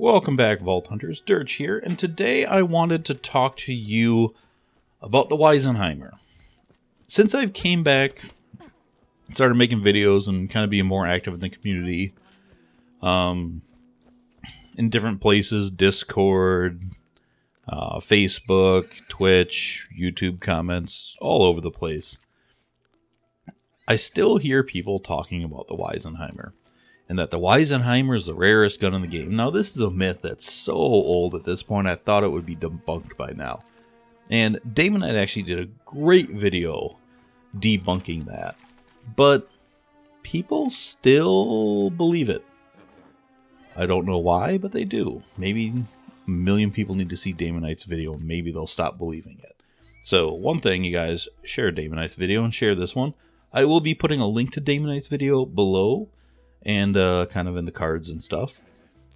Welcome back, Vault Hunters. Dirge here, and today I wanted to talk to you about the Weisenheimer. Since I've came back, started making videos and kind of being more active in the community, in different places, Discord, Facebook, Twitch, YouTube comments, all over the place, I still hear people talking about the Weisenheimer. And that the Weisenheimer is the rarest gun in the game. Now, this is a myth that's so old at this point, I thought it would be debunked by now. And Damonite actually did a great video debunking that. But people still believe it. I don't know why, but they do. Maybe a million people need to see Damonite's video, and maybe they'll stop believing it. So, one thing, you guys, share Damonite's video and share this one. I will be putting a link to Damonite's video below, and kind of in the cards and stuff.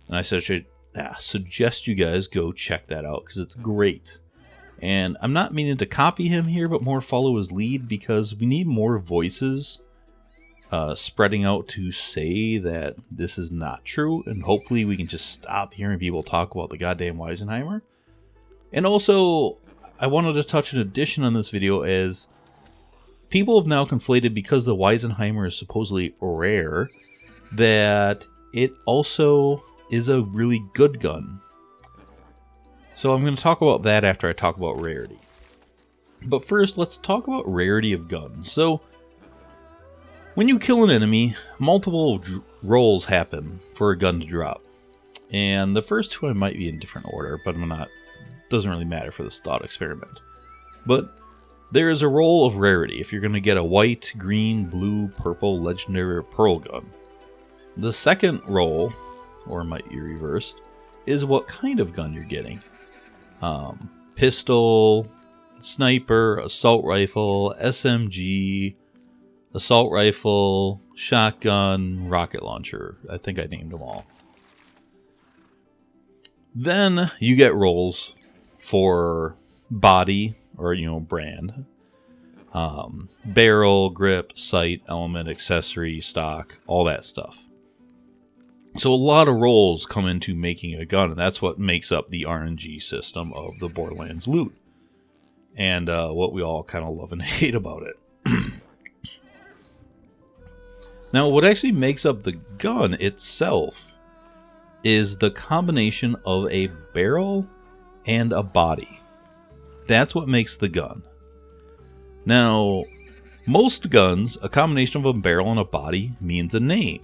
And I suggest you guys go check that out because it's great. And I'm not meaning to copy him here, but more follow his lead because we need more voices spreading out to say that this is not true. And hopefully we can just stop hearing people talk about the goddamn Weisenheimer. And also, I wanted to touch an addition on this video as people have now conflated, because the Weisenheimer is supposedly rare, that it also is a really good gun. So I'm going to talk about that after I talk about rarity. But first, let's talk about rarity of guns. So, when you kill an enemy, multiple rolls happen for a gun to drop. And the first two I might be in different order, but I'm not. Doesn't really matter for this thought experiment. But there is a roll of rarity if you're going to get a white, green, blue, purple, legendary, or pearl gun. The second roll, or it might be reversed, is what kind of gun you're getting. Pistol, sniper, assault rifle, SMG, assault rifle, shotgun, rocket launcher. I think I named them all. Then you get rolls for body, or brand. Barrel, grip, sight, element, accessory, stock, all that stuff. So a lot of rolls come into making a gun, and that's what makes up the RNG system of the Borderlands loot. And what we all kind of love and hate about it. Now, what actually makes up the gun itself is the combination of a barrel and a body. That's what makes the gun. Now, most guns, a combination of a barrel and a body means a name.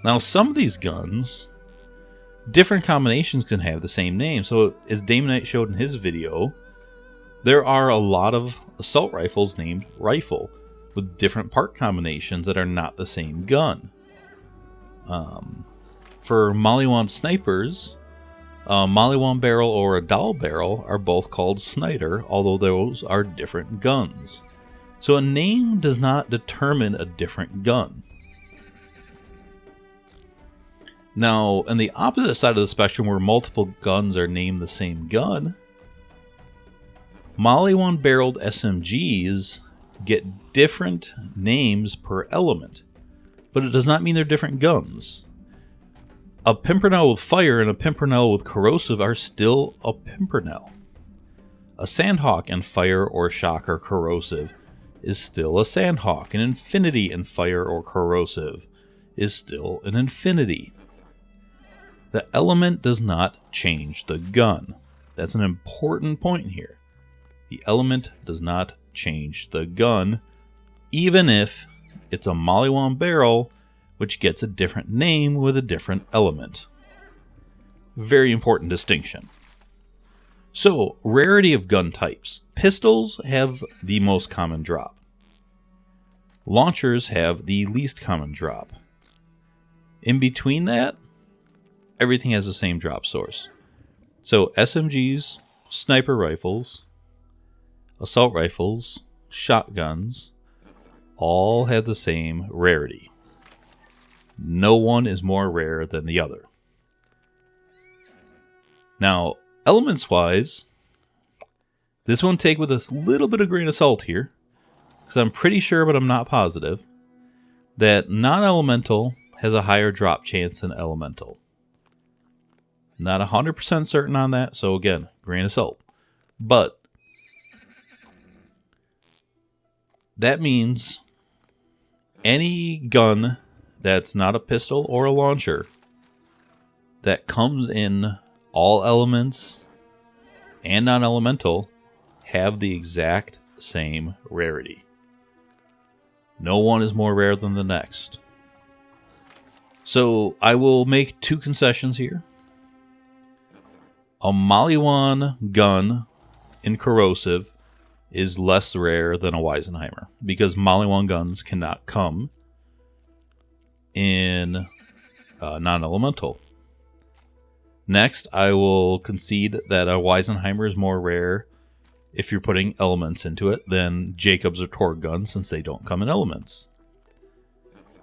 Now, some of these guns, different combinations can have the same name. So, as Damonite showed in his video, there are a lot of assault rifles named Rifle with different part combinations that are not the same gun. For Maliwan snipers, Maliwan barrel or a Dahl barrel are both called Snider, although those are different guns. So, a name does not determine a different gun. Now, on the opposite side of the spectrum, where multiple guns are named the same gun, Maliwan barreled SMGs get different names per element, but it does not mean they're different guns. A Pimpernel with fire and a Pimpernel with corrosive are still a Pimpernel. A Sandhawk and fire or shock or corrosive is still a Sandhawk. An Infinity and fire or corrosive is still an Infinity. The element does not change the gun. That's an important point here. The element does not change the gun, even if it's a Maliwan barrel, which gets a different name with a different element. Very important distinction. So, rarity of gun types. Pistols have the most common drop. Launchers have the least common drop. In between that, everything has the same drop source. So SMGs, sniper rifles, assault rifles, shotguns, all have the same rarity. No one is more rare than the other. Now, elements-wise, this one take with a little bit of grain of salt here, because I'm pretty sure, but I'm not positive, that non-elemental has a higher drop chance than elemental. Not 100% certain on that, so again, grain of salt. But that means any gun that's not a pistol or a launcher that comes in all elements and non-elemental have the exact same rarity. No one is more rare than the next. So I will make two concessions here. A Maliwan gun in corrosive is less rare than a Weisenheimer because Maliwan guns cannot come in non-elemental. Next, I will concede that a Weisenheimer is more rare if you're putting elements into it than Jacobs or Torg guns since they don't come in elements.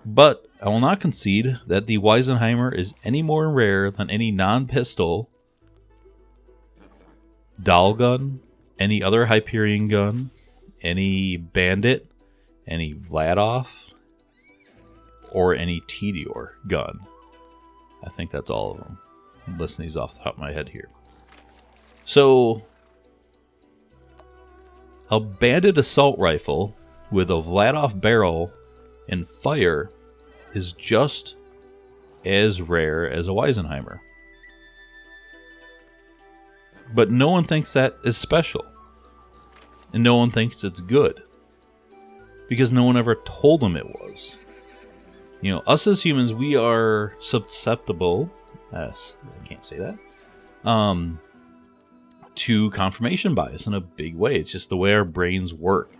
But I will not concede that the Weisenheimer is any more rare than any non-pistol Dahl gun, any other Hyperion gun, any Bandit, any Vladoff, or any Tediore gun. I think that's all of them. I'm listing these off the top of my head here. So, a Bandit assault rifle with a Vladoff barrel and fire is just as rare as a Weisenheimer. But no one thinks that is special. And no one thinks it's good. Because no one ever told them it was. You know, us as humans, we are susceptible, yes, I can't say that, to confirmation bias in a big way. It's just the way our brains work.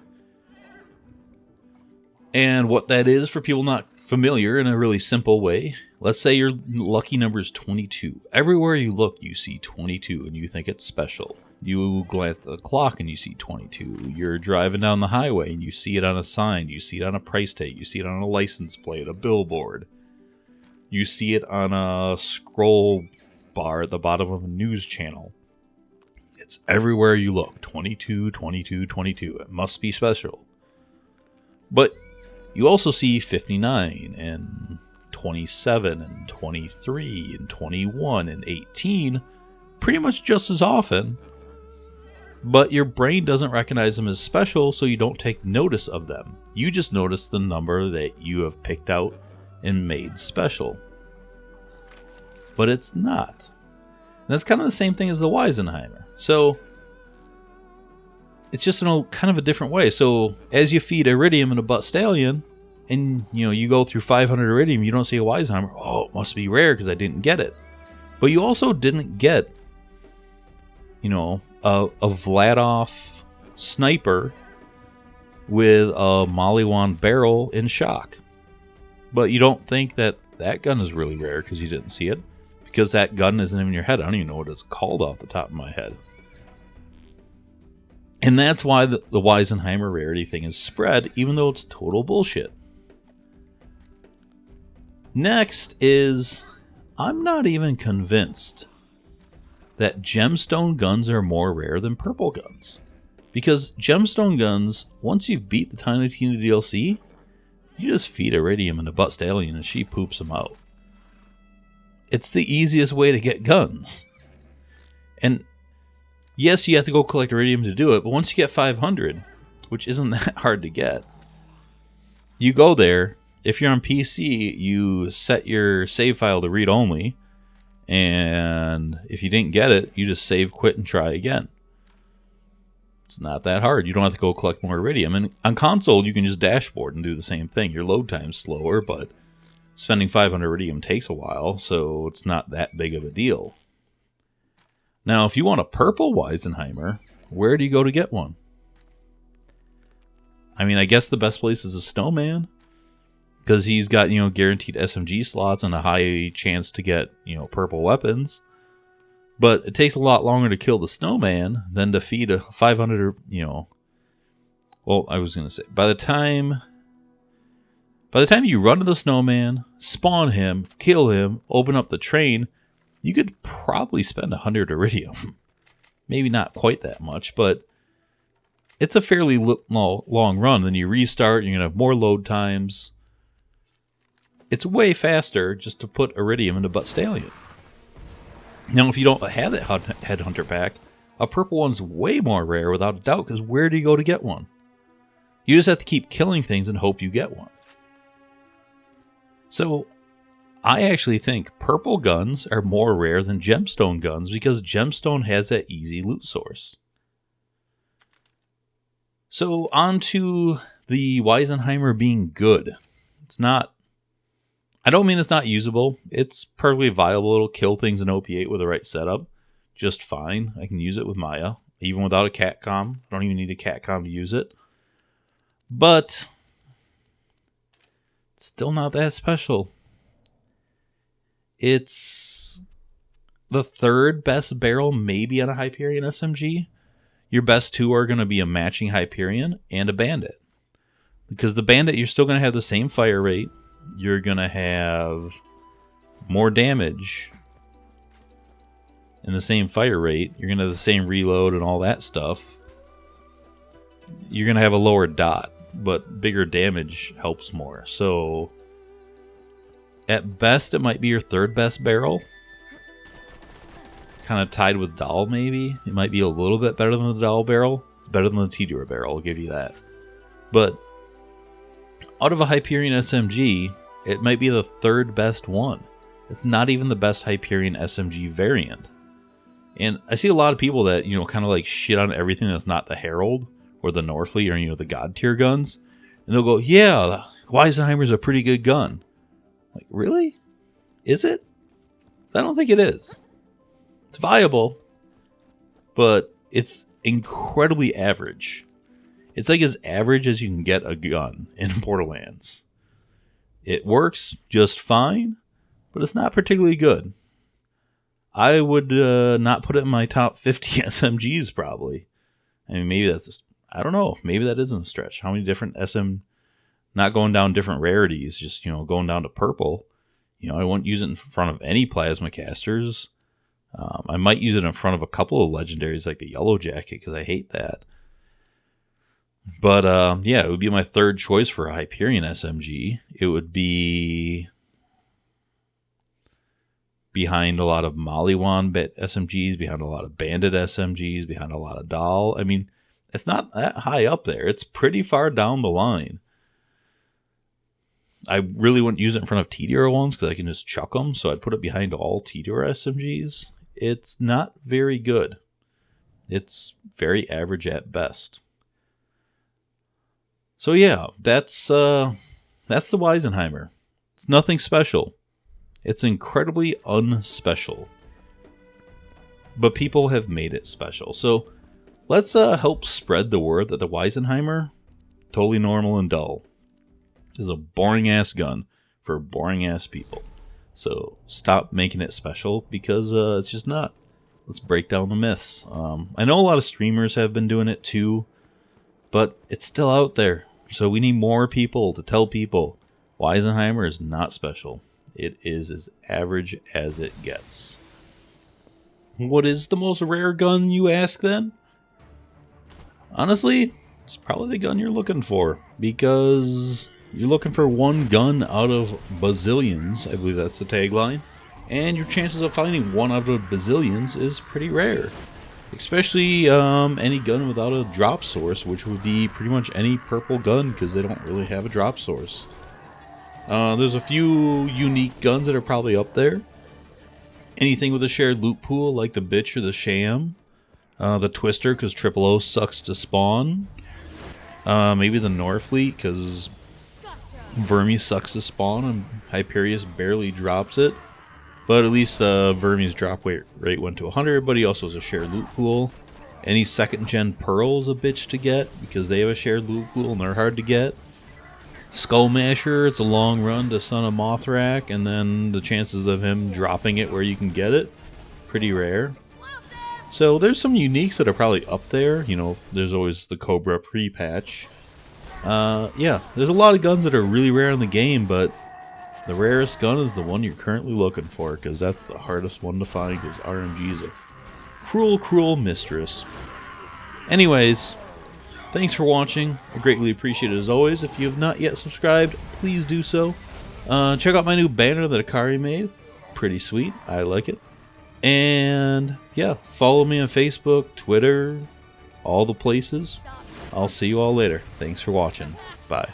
And what that is, for people not familiar, in a really simple way, let's say your lucky number is 22. Everywhere you look, you see 22 and you think it's special. You glance at the clock and you see 22. You're driving down the highway and you see it on a sign. You see it on a price tag. You see it on a license plate, a billboard. You see it on a scroll bar at the bottom of a news channel. It's everywhere you look. 22, 22, 22. It must be special. But you also see 59 and 27 and 23 and 21 and 18 pretty much just as often. But your brain doesn't recognize them as special, so you don't take notice of them. You just notice the number that you have picked out and made special. But it's not. And that's kind of the same thing as the Weisenheimer. So it's just in a kind of a different way. So as you feed iridium in a butt stallion, and you go through 500 iridium, you don't see a Weisenheimer. Oh, it must be rare because I didn't get it. But you also didn't get, a Vladoff sniper with a Maliwan barrel in shock. But you don't think that gun is really rare because you didn't see it. Because that gun isn't in your head. I don't even know what it's called off the top of my head. And that's why the Weisenheimer rarity thing is spread, even though it's total bullshit. Next is, I'm not even convinced that gemstone guns are more rare than purple guns. Because gemstone guns, once you've beat the Tiny Tina DLC, you just feed iridium in a butt stallion and she poops them out. It's the easiest way to get guns. And yes, you have to go collect iridium to do it, but once you get 500, which isn't that hard to get, you go there. If you're on PC, you set your save file to read only, and if you didn't get it, you just save, quit, and try again. It's not that hard. You don't have to go collect more iridium. And on console, you can just dashboard and do the same thing. Your load time's slower, but spending 500 iridium takes a while, so it's not that big of a deal. Now, if you want a purple Weisenheimer, where do you go to get one? I mean, I guess the best place is a Snowman, because he's got, guaranteed SMG slots and a high chance to get, purple weapons. But it takes a lot longer to kill the Snowman than to feed a 500, Well, I was going to say, by the time you run to the Snowman, spawn him, kill him, open up the train, you could probably spend 100 iridium. Maybe not quite that much, but it's a fairly long run. Then you restart, you're going to have more load times. It's way faster just to put iridium into butt stallion. Now, if you don't have that Headhunter pack, a purple one's way more rare without a doubt, because where do you go to get one? You just have to keep killing things and hope you get one. So, I actually think purple guns are more rare than gemstone guns because gemstone has that easy loot source. So, on to the Weisenheimer being good. It's not... I don't mean it's not usable. It's perfectly viable. It'll kill things in OP8 with the right setup. Just fine. I can use it with Maya. Even without a Catcom. I don't even need a Catcom to use it. But it's still not that special. It's the third best barrel maybe on a Hyperion SMG. Your best two are going to be a matching Hyperion and a Bandit. Because the Bandit, you're still going to have the same fire rate. You're going to have more damage and the same fire rate. You're going to have the same reload and all that stuff. You're going to have a lower dot, but bigger damage helps more. So, at best, it might be your third best barrel. Kind of tied with Dahl, maybe. It might be a little bit better than the Dahl barrel. It's better than the Tediore barrel, I'll give you that. But out of a Hyperion SMG, it might be the third best one. It's not even the best Hyperion SMG variant. And I see a lot of people that, kind of like shit on everything that's not the Herald or the Northfleet or, the God tier guns. And they'll go, yeah, Weisenheimer's a pretty good gun. Like, really? Is it? I don't think it is. It's viable, but it's incredibly average. It's like as average as you can get a gun in Borderlands. It works just fine, but it's not particularly good. I would not put it in my top 50 SMGs, probably. I mean, maybe that's... I don't know. Maybe that isn't a stretch. How many different not going down different rarities, just, going down to purple. I wouldn't use it in front of any plasma casters. I might use it in front of a couple of legendaries like the Yellow Jacket, because I hate that. But, yeah, it would be my third choice for a Hyperion SMG. It would be behind a lot of Maliwan SMGs, behind a lot of Bandit SMGs, behind a lot of Dahl. I mean, it's not that high up there. It's pretty far down the line. I really wouldn't use it in front of Tediore ones because I can just chuck them. So I'd put it behind all Tediore SMGs. It's not very good. It's very average at best. So yeah, that's the Weisenheimer. It's nothing special. It's incredibly unspecial. But people have made it special. So let's help spread the word that the Weisenheimer, totally normal and dull, is a boring ass gun for boring ass people. So stop making it special because it's just not. Let's break down the myths. I know a lot of streamers have been doing it too, but it's still out there. So we need more people to tell people Weisenheimer is not special. It is as average as it gets. What is the most rare gun, you ask then? Honestly, it's probably the gun you're looking for, because you're looking for one gun out of bazillions. I believe that's the tagline. And your chances of finding one out of bazillions is pretty rare. Especially any gun without a drop source, which would be pretty much any purple gun, because they don't really have a drop source. There's a few unique guns that are probably up there. Anything with a shared loot pool, like the Bitch or the Sham. The Twister, because Triple O sucks to spawn. Maybe the Northfleet, because Vermi sucks to spawn and Hyperius barely drops it. But at least Vermi's drop rate went to 100, but he also has a shared loot pool. Any second gen Pearl is a bitch to get, because they have a shared loot pool and they're hard to get. Skullmasher, it's a long run to Son of Mothrak, and then the chances of him dropping it where you can get it, pretty rare. So there's some uniques that are probably up there. There's always the Cobra pre-patch. Yeah, there's a lot of guns that are really rare in the game, but the rarest gun is the one you're currently looking for, because that's the hardest one to find, because RMG is a cruel, cruel mistress. Anyways, thanks for watching. I greatly appreciate it as always. If you have not yet subscribed, please do so. Check out my new banner that Akari made. Pretty sweet. I like it. And yeah, follow me on Facebook, Twitter, all the places. I'll see you all later. Thanks for watching. Bye.